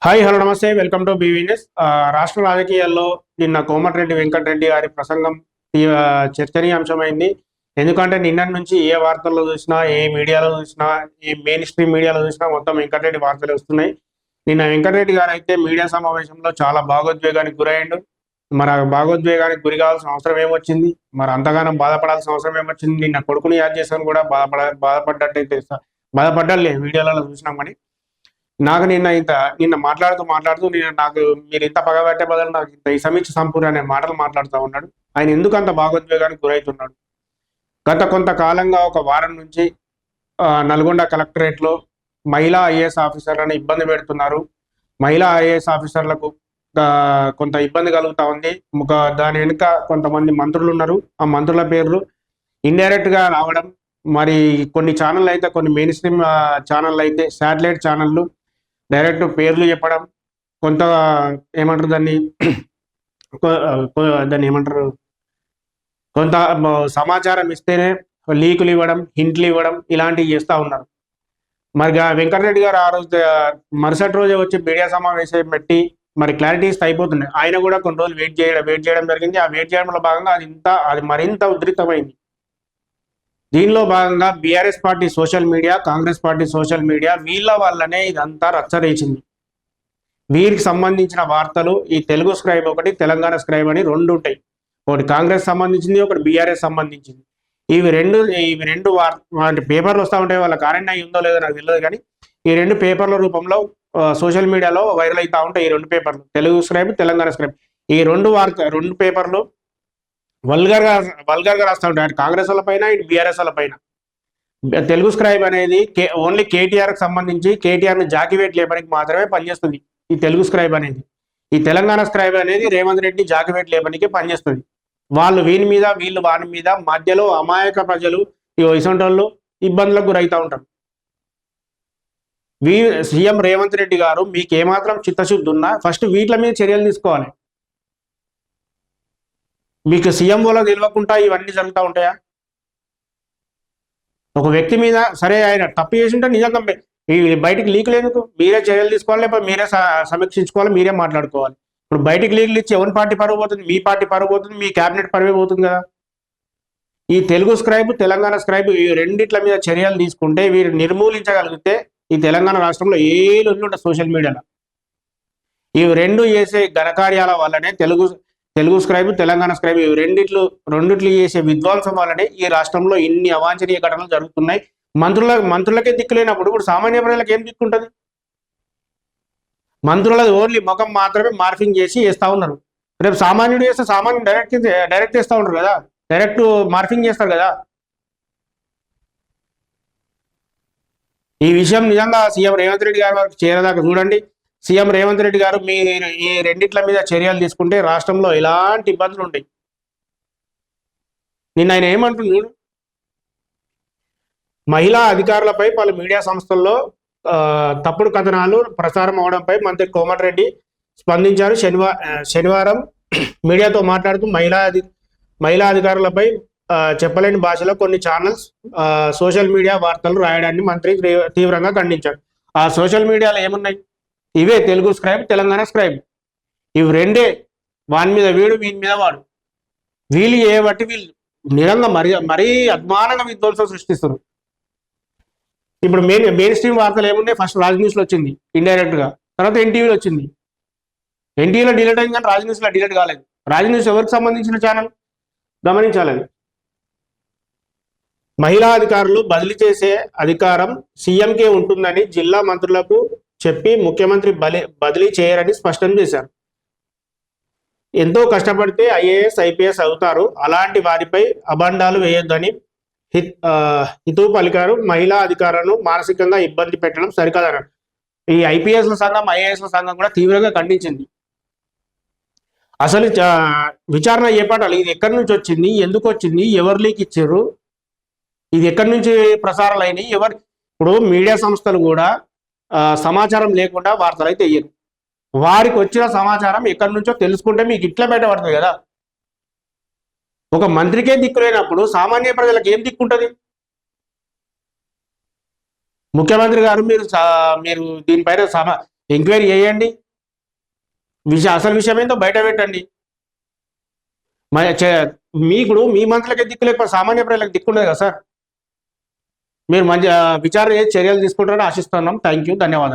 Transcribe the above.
Hi hello నమస్తే welcome to BVS. రాష్ట్ర రాజకీయాల్లో నిన్న కోమటిరెడ్డి వెంకటరెడ్డి గారి ప్రసంగం చర్చనీయాంశమైంది. ఎందుకంటే నిన్నటి నుంచి ఏ వార్తల్లో చూసినా, ఏ మీడియాలో చూసినా, ఏ మెయిన్ స్ట్రీమ్ మీడియాలో చూసినా మొత్తం వెంకటరెడ్డి వార్తలు వస్తున్నాయి. నిన్న వెంకటరెడ్డి గారు అయితే మీడియా సమావేశంలో చాలా భావోద్వేగానికి గురయ్యిండు. మరి ఆ భావోద్వేగానికి గురి కావాల్సిన అవసరం ఏమొచ్చింది, మరి అంతగానం బాధపడాల్సిన అవసరం ఏమొచ్చింది? నిన్న కొడుకుని యాద్ చేసుకొని కూడా బాధపడ్డట్టయితే బాధపడ్డాలే వీడియోలలో చూసినాం. కానీ నాకు నిన్న మాట్లాడుతూ నాకు మీరు ఇంత పగబట్టే బదులు నాకు ఇంత ఇసమిచ్చి సంపూర్ణ అనే మాటలు మాట్లాడుతూ ఉన్నాడు. ఆయన ఎందుకు అంత భావోద్వేగానికి గురవుతున్నాడు? గత కొంతకాలంగా ఒక వారం నుంచి నల్గొండ కలెక్టరేట్లో మహిళా ఐఏఎస్ ఆఫీసర్లను ఇబ్బంది పెడుతున్నారు. మహిళా ఐఏఎస్ ఆఫీసర్లకు కొంత ఇబ్బంది కలుగుతా ఉంది. దాని వెనుక కొంతమంది మంత్రులు ఉన్నారు. ఆ మంత్రుల పేర్లు ఇండైరెక్ట్ గా రావడం, మరి కొన్ని ఛానళ్ళు అయితే, కొన్ని మెయిన్ స్ట్రీమ్ ఛానళ్ళు అయితే, శాటిలైట్ ఛానళ్ళు డైరెక్ట్ పేర్లు చెప్పడం, కొంత ఏమంటారు దాన్ని ఏమంటారు, కొంత సమాచారం ఇస్తేనే లీకులు ఇవ్వడం, హింట్లు ఇవ్వడం, ఇలాంటివి చేస్తూ ఉన్నారు. మరి వెంకటరెడ్డి గారు ఆ రోజు మరుసటి రోజే వచ్చి మీడియా సమావేశం పెట్టి మరి క్లారిటీ ఇస్తే అయిపోతున్నాయి. ఆయన కూడా కొన్ని రోజులు వెయిట్ చేయడం జరిగింది. ఆ వెయిట్ చేయడంలో భాగంగా అది మరింత ఉధృతమైంది. దీనిలో భాగంగా BRS party social media, Congress party social media వీళ్ళ వల్లనే ఇదంతా రచ్చరేచింది. వీరికి సంబంధించిన వార్తలు ఈ తెలుగు స్క్రైబ్ ఒకటి, తెలంగాణ స్క్రైబ్ అని రెండు ఉంటాయి. ఒకటి కాంగ్రెస్ సంబంధించింది, ఒకటి బీఆర్ఎస్ సంబంధించింది. ఇవి రెండు పేపర్లు వస్తూ ఉంటాయి. వాళ్ళ కారణం అయి ఉందో లేదో నాకు తెలియదు, కానీ ఈ రెండు పేపర్ల రూపంలో సోషల్ మీడియాలో వైరల్ అవుతూ ఉంటాయి. ఈ రెండు పేపర్లు, తెలుగు స్క్రైబ్, తెలంగాణ స్క్రైబ్. ఈ రెండు పేపర్లు వల్గర్ గా రాస్తూ ఉంటారు. కాంగ్రెస్ వాళ్ళ పైన, ఇటు బీఆర్ఎస్ వాళ్ళ పైన. తెలుగు స్క్రైబ్ అనేది ఓన్లీ కేటీఆర్ కి సంబంధించి కేటీఆర్ ని జాకివేట్ లేపడానికి మాత్రమే పనిచేస్తుంది ఈ తెలుగు స్క్రైబ్ అనేది. ఈ తెలంగాణ స్క్రైబ్ అనేది రేవంత్ రెడ్డి జాకివేట్ లేపడానికి పనిచేస్తుంది. వాళ్ళు వీళ్ళు వాని మీద మధ్యలో అమాయక ప్రజలు ఇసొంటోళ్ళు ఇబ్బందులకు గురవుతూ ఉంటారు. సీఎం రేవంత్ రెడ్డి గారు మీకు ఏమాత్రం చిత్తశుద్ధి ఉన్నా ఫస్ట్ వీటి మీద చర్యలు తీసుకోవాలి. మీకు సీఎం వల్ల తెలియకుండా ఇవన్నీ జరుగుతూ ఉంటాయా? ఒక వ్యక్తి మీద సరే ఆయన తప్పు చేసింటే నిజంగా బయటికి లీకులు ఎందుకు? మీరే చర్యలు తీసుకోవాలి, లేకపోతే మీరే సమీక్షించుకోవాలి, మీరే మాట్లాడుకోవాలి. ఇప్పుడు బయటికి లీకులు ఇచ్చి ఎవరి పార్టీ పరువు పోతుంది? మీ పార్టీ పరువు పోతుంది, మీ క్యాబినెట్ పరువే పోతుంది కదా. ఈ తెలుగు స్క్రైబ్, తెలంగాణ స్క్రైబ్ ఈ రెండిట్ల మీద చర్యలు తీసుకుంటే, వీరు నిర్మూలించగలిగితే ఈ తెలంగాణ రాష్ట్రంలో ఏళ్ళు ఉంటుంది సోషల్ మీడియాలో. ఈ రెండు చేసే ఘనకార్యాల వల్లనే తెలుగు స్క్రైబ్, తెలంగాణ స్క్రైబ్ ఈ రెండిట్లు చేసే విధ్వంసం వల్లనే ఈ రాష్ట్రంలో ఇన్ని అవాంఛనీయ ఘటనలు జరుగుతున్నాయి. మంత్రులకే దిక్కులేనప్పుడు ఇప్పుడు సామాన్య ప్రజలకు ఏం దిక్కుంటది? మంత్రులది ఓన్లీ ముఖం మాత్రమే మార్ఫింగ్ చేసి వేస్తా ఉన్నారు. రేపు సామాన్యుడు చేస్తే సామాన్యుడు డైరెక్ట్ చేస్తూ ఉంటారు కదా, డైరెక్ట్ మార్ఫింగ్ చేస్తారు కదా. ఈ విషయం నిజంగా సీఎం రేవంత్ రెడ్డి గారి వరకు చేరేదాకా చూడండి. సీఎం రేవంత్ రెడ్డి గారు ఈ రెండిట్ల మీద చర్యలు తీసుకుంటే రాష్ట్రంలో ఎలాంటి ఇబ్బందులు ఉంటాయి. నిన్న ఆయన ఏమంటున్నాడు? మహిళా అధికారులపై పలు మీడియా సంస్థల్లో తప్పుడు కథనాలు ప్రసారం అవడంపై మంత్రి కోమటిరెడ్డి స్పందించారు. శనివారం మీడియాతో మాట్లాడుతూ మహిళా అధికారులపై చెప్పలేని భాషలో కొన్ని ఛానల్స్ సోషల్ మీడియా వార్తలు రాయడాన్ని మంత్రి తీవ్రంగా ఖండించారు. ఆ సోషల్ మీడియాలో ఏమున్నాయి? ఇవే తెలుగు స్క్రైబ్, తెలంగాణ స్క్రైబ్. ఇవి రెండే. వాని మీద వీడు, వీని మీద వాడు. వీళ్ళు బట్టి వీళ్ళు నిరంగా మరీ అద్మానంగా విధ్వంసం సృష్టిస్తారు. ఇప్పుడు మెయిన్ స్ట్రీమ్ వార్తలు ఏమున్నాయి? ఫస్ట్ రాజ్ న్యూస్లో వచ్చింది ఇండైరెక్ట్ గా, తర్వాత ఎన్టీవీలో వచ్చింది. ఎన్టీవీలో డిలీట్ అయింది కానీ రాజ్ న్యూస్లో డిలీట్ కాలేదు. రాజ్ న్యూస్ ఎవరికి సంబంధించిన ఛానల్ గమనించాలి. మహిళా అధికారులు బదిలీ చేసే అధికారం సీఎంకే ఉంటుందని జిల్లా మంత్రులకు చెప్పి ముఖ్యమంత్రి బదిలీ చేయరని స్పష్టం చేశారు. ఎంతో కష్టపడితే ఐఏఎస్, ఐపీఎస్ అవుతారు, అలాంటి వారిపై అబండాలు వేయొద్దని హితవు పలికారు. మహిళా అధికారులను మానసికంగా ఇబ్బంది పెట్టడం సరికాదన్నారు. ఈ ఐపీఎస్ల సంఘం, ఐఏఎస్ల సంఘం కూడా తీవ్రంగా ఖండించింది. అసలు విచారణ చేపట్టాలి. ఇది ఎక్కడి నుంచి వచ్చింది, ఎందుకు వచ్చింది, ఎవరు లీక్ ఇచ్చారు, ఇది ఎక్కడి నుంచి ప్రసారాలు అయినాయి, ఇప్పుడు మీడియా సంస్థలు కూడా సమాచారం లేకుండా వార్తలు అయితే వేయరు. వారికి వచ్చిన సమాచారం ఎక్కడి నుంచో తెలుసుకుంటే మీకు ఇట్లా బయటపడుతుంది కదా. ఒక మంత్రికే దిక్కులేనప్పుడు సామాన్య ప్రజలకు ఏం దిక్కుంటది? ముఖ్యమంత్రి గారు మీరు దీనిపైన ఎంక్వైరీ చేయండి, అసలు విషయం ఏంటో బయట పెట్టండి. మరి మీకు మీ మంత్రులకే దిక్కు లేకపోతే సామాన్య ప్రజలకు దిక్కుండదు కదా సార్. మీరు మంచి విచారణ చేసి చర్యలు తీసుకుంటారని ఆశిస్తున్నాం. థ్యాంక్ యూ, ధన్యవాదాలు.